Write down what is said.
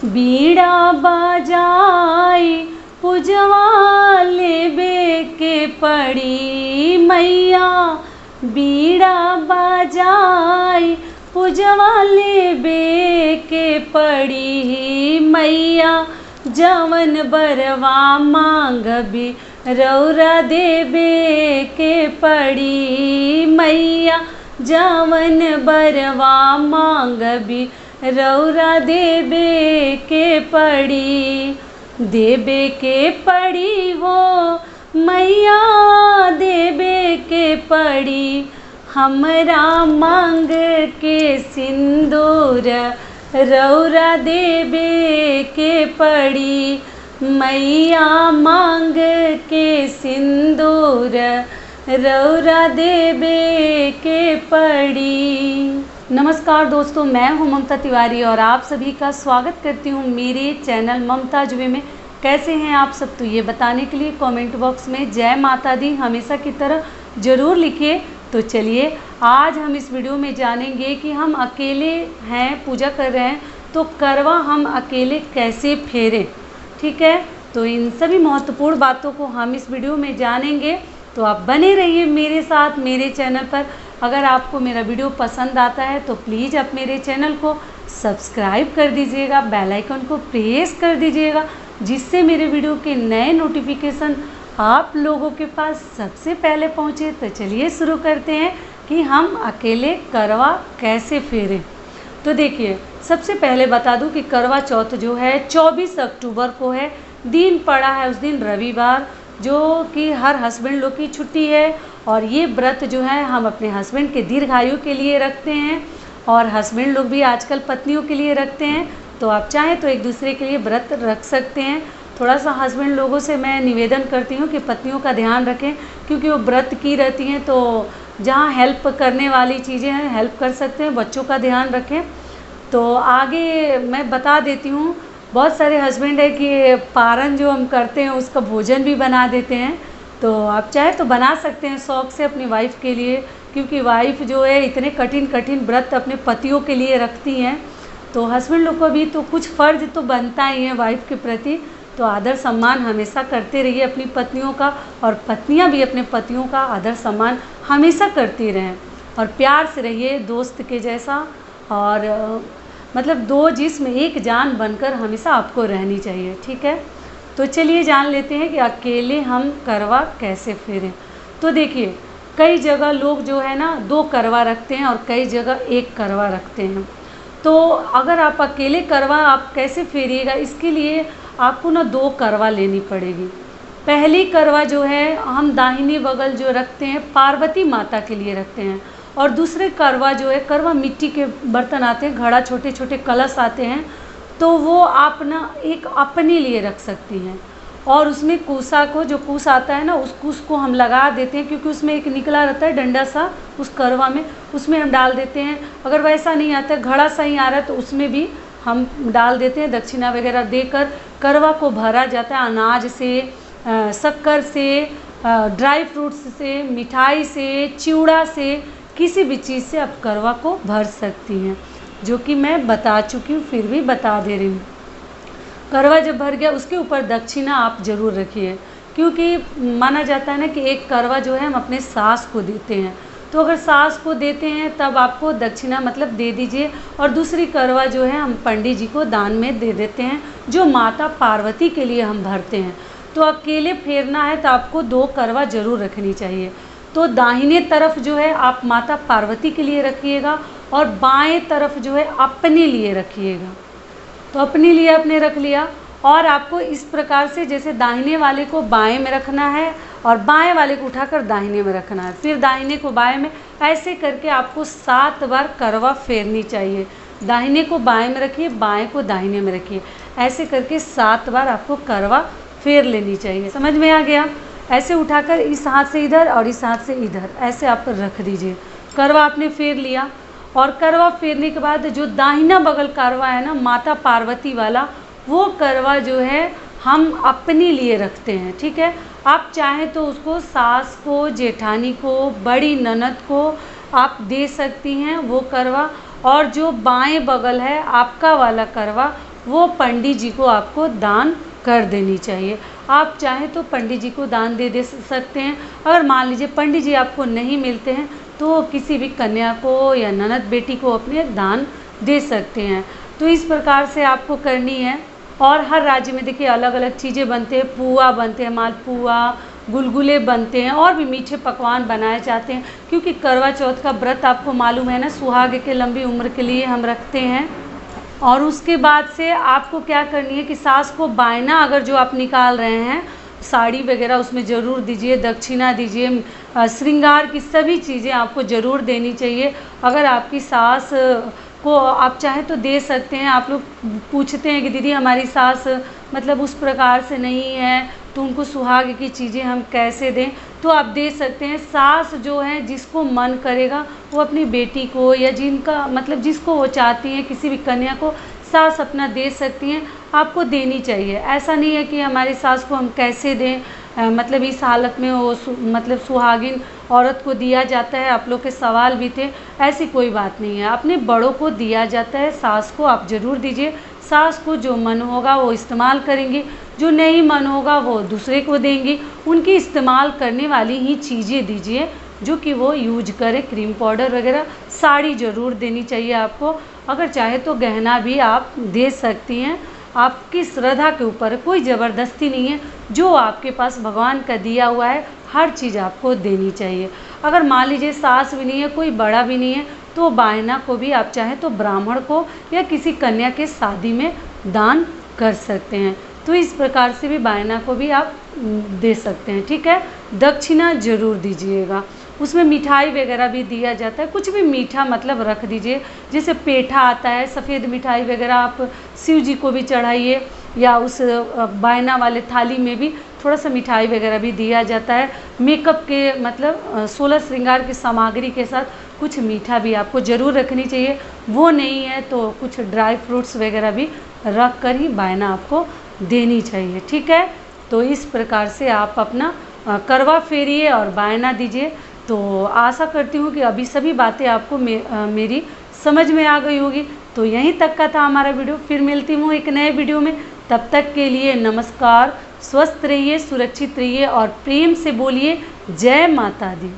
बीड़ा बजाई पूजवा लेबे के पड़ी मैया, बीड़ा बजाई पूजवा लेबे के पड़ी मैया, जवन बरवा मांगबी रौरा देबे के पड़ी मैया, जवन बरवा मांगबी रौरा देबे के पड़ी, देबे के पड़ी हो मैया, देबे के पड़ी हमरा मांग के सिंदूर रौरा देबे के पड़ी मैया, मांग के सिंदूर रौरा देबे के पड़ी। नमस्कार दोस्तों, मैं हूं ममता तिवारी और आप सभी का स्वागत करती हूं मेरे चैनल ममता जुबे में। कैसे हैं आप सब? तो ये बताने के लिए कमेंट बॉक्स में जय माता दी हमेशा की तरह ज़रूर लिखिए। तो चलिए आज हम इस वीडियो में जानेंगे कि हम अकेले हैं, पूजा कर रहे हैं, तो करवा हम अकेले कैसे फेरें। ठीक है, तो इन सभी महत्वपूर्ण बातों को हम इस वीडियो में जानेंगे, तो आप बने रहिए मेरे साथ मेरे चैनल पर। अगर आपको मेरा वीडियो पसंद आता है तो प्लीज़ आप मेरे चैनल को सब्सक्राइब कर दीजिएगा, बेल आइकन को प्रेस कर दीजिएगा, जिससे मेरे वीडियो के नए नोटिफिकेशन आप लोगों के पास सबसे पहले पहुंचे। तो चलिए शुरू करते हैं कि हम अकेले करवा कैसे फेरें। तो देखिए, सबसे पहले बता दूं कि करवा चौथ जो है 24 अक्टूबर को है। दिन पड़ा है उस दिन रविवार, जो कि हर हस्बैंड लोग की छुट्टी है। और ये व्रत जो है हम अपने हस्बैंड के दीर्घायु के लिए रखते हैं, और हस्बैंड लोग भी आजकल पत्नियों के लिए रखते हैं। तो आप चाहें तो एक दूसरे के लिए व्रत रख सकते हैं। थोड़ा सा हस्बैंड लोगों से मैं निवेदन करती हूँ कि पत्नियों का ध्यान रखें, क्योंकि वो व्रत की रहती हैं, तो जहाँ हेल्प करने वाली चीज़ें हैं हेल्प कर सकते हैं। बच्चों का ध्यान रखें। तो आगे मैं बता देती हूँ, बहुत सारे हस्बैंड है कि पारण जो हम करते हैं उसका भोजन भी बना देते हैं। तो आप चाहे तो बना सकते हैं शौक़ से अपनी वाइफ के लिए, क्योंकि वाइफ जो है इतने कठिन कठिन व्रत अपने पतियों के लिए रखती हैं। तो हस्बैंड लोग को भी तो कुछ फ़र्ज तो बनता ही है वाइफ के प्रति। तो आदर सम्मान हमेशा करते रहिए अपनी पत्नियों का, और पत्नियां भी अपने पतियों का आदर सम्मान हमेशा करती रहें, और प्यार से रहिए दोस्त के जैसा। और मतलब दो जिस्म एक जान बनकर हमेशा आपको रहनी चाहिए। ठीक है, तो चलिए जान लेते हैं कि अकेले हम करवा कैसे फेरें। तो देखिए, कई जगह लोग जो है ना 2 करवा रखते हैं और कई जगह 1 करवा रखते हैं। तो अगर आप अकेले करवा आप कैसे फेरिएगा, इसके लिए आपको ना 2 करवा लेनी पड़ेगी। पहली करवा जो है हम दाहिने बगल जो रखते हैं पार्वती माता के लिए रखते हैं, और दूसरे करवा जो है, करवा मिट्टी के बर्तन आते हैं, घड़ा, छोटे छोटे कलश आते हैं, तो वो आप ना एक अपने लिए रख सकती हैं। और उसमें कूसा को, जो कूस आता है ना, उस कूस को हम लगा देते हैं, क्योंकि उसमें एक निकला रहता है डंडा सा उस करवा में, उसमें हम डाल देते हैं। अगर वैसा नहीं आता है, घड़ा सा ही आ रहा है, तो उसमें भी हम डाल देते हैं। दक्षिणा वगैरह देकर करवा को भरा जाता है, अनाज से, शक्कर से, ड्राई फ्रूट्स से, मिठाई से, चिवड़ा से, किसी भी चीज़ से आप करवा को भर सकती हैं, जो कि मैं बता चुकी हूँ, फिर भी बता दे रही हूँ। करवा जब भर गया उसके ऊपर दक्षिणा आप ज़रूर रखिए, क्योंकि माना जाता है ना कि एक करवा जो है हम अपने सास को देते हैं। तो अगर सास को देते हैं तब आपको दक्षिणा मतलब दे दीजिए, और दूसरी करवा जो है हम पंडित जी को दान में दे देते हैं, जो माता पार्वती के लिए हम भरते हैं। तो अकेले फेरना है तो आपको 2 करवा ज़रूर रखनी चाहिए। तो दाहिने तरफ जो है आप माता पार्वती के लिए रखिएगा, और बाएं तरफ जो है अपने लिए रखिएगा। तो अपने लिए आपने रख लिया, और आपको इस प्रकार से, जैसे दाहिने वाले को बाएं में रखना है और बाएं वाले को उठाकर दाहिने में रखना है, फिर दाहिने को बाएं में, ऐसे करके आपको 7 बार करवा फेरनी चाहिए। दाहिने को बाएं में रखिए, बाएं को दाहिने में रखिए, ऐसे करके 7 बार आपको करवा फेर लेनी चाहिए। समझ में आ गया? ऐसे उठाकर इस हाथ से इधर और इस हाथ से इधर ऐसे आप रख दीजिए। करवा आपने फेर लिया, और करवा फेरने के बाद जो दाहिना बगल करवा है ना माता पार्वती वाला, वो करवा जो है हम अपने लिए रखते हैं। ठीक है, आप चाहें तो उसको सास को, जेठानी को, बड़ी ननद को आप दे सकती हैं वो करवा। और जो बाएं बगल है आपका वाला करवा, वो पंडित जी को आपको दान कर देनी चाहिए। आप चाहें तो पंडित जी को दान दे सकते हैं। अगर मान लीजिए पंडित जी आपको नहीं मिलते हैं तो किसी भी कन्या को या ननद बेटी को अपने दान दे सकते हैं। तो इस प्रकार से आपको करनी है। और हर राज्य में देखिए अलग अलग चीज़ें बनते हैं, पुआ बनते हैं, मालपुआ, गुलगुले बनते हैं और भी मीठे पकवान बनाए जाते हैं, क्योंकि करवा चौथ का व्रत आपको मालूम है ना, सुहाग के लंबी उम्र के लिए हम रखते हैं। और उसके बाद से आपको क्या करनी है कि सास को बायना अगर जो आप निकाल रहे हैं, साड़ी वगैरह उसमें ज़रूर दीजिए, दक्षिणा दीजिए, श्रृंगार की सभी चीज़ें आपको ज़रूर देनी चाहिए। अगर आपकी सास को आप चाहें तो दे सकते हैं। आप लोग पूछते हैं कि दीदी हमारी सास मतलब उस प्रकार से नहीं है तो उनको सुहाग की चीज़ें हम कैसे दें, तो आप दे सकते हैं। सास जो है जिसको मन करेगा वो अपनी बेटी को या जिनका मतलब जिसको वो चाहती हैं किसी भी कन्या को सास अपना दे सकती हैं, आपको देनी चाहिए। ऐसा नहीं है कि हमारी सास को हम कैसे दें, मतलब इस हालत में वो मतलब सुहागिन औरत को दिया जाता है, आप लोग के सवाल भी थे, ऐसी कोई बात नहीं है। अपने बड़ों को दिया जाता है, सास को आप ज़रूर दीजिए। सास को जो मन होगा वो इस्तेमाल करेंगी, जो नहीं मन होगा वो दूसरे को देंगी। उनकी इस्तेमाल करने वाली ही चीज़ें दीजिए जो कि वो यूज करें, क्रीम पाउडर वगैरह। साड़ी ज़रूर देनी चाहिए आपको। अगर चाहे तो गहना भी आप दे सकती हैं, आपकी श्रद्धा के ऊपर, कोई ज़बरदस्ती नहीं है। जो आपके पास भगवान का दिया हुआ है हर चीज़ आपको देनी चाहिए। अगर मान लीजिए सास भी नहीं है, कोई बड़ा भी नहीं है, तो बायना को भी आप चाहें तो ब्राह्मण को या किसी कन्या के शादी में दान कर सकते हैं। तो इस प्रकार से भी बायना को भी आप दे सकते हैं, ठीक है। दक्षिणा ज़रूर दीजिएगा। उसमें मिठाई वगैरह भी दिया जाता है, कुछ भी मीठा मतलब रख दीजिए। जैसे पेठा आता है, सफ़ेद मिठाई वगैरह आप शिव जी को भी चढ़ाइए, या उस बायना वाले थाली में भी थोड़ा सा मिठाई वगैरह भी दिया जाता है। मेकअप के मतलब 16 श्रृंगार की सामग्री के साथ कुछ मीठा भी आपको ज़रूर रखनी चाहिए। वो नहीं है तो कुछ ड्राई फ्रूट्स वगैरह भी रख कर ही बायना आपको देनी चाहिए, ठीक है। तो इस प्रकार से आप अपना करवा फेरिए और बायना दीजिए। तो आशा करती हूँ कि अभी सभी बातें आपको मेरी समझ में आ गई होगी। तो यहीं तक का था हमारा वीडियो। फिर मिलती हूँ एक नए वीडियो में। तब तक के लिए नमस्कार। स्वस्थ रहिए, सुरक्षित रहिए और प्रेम से बोलिए जय माता दी।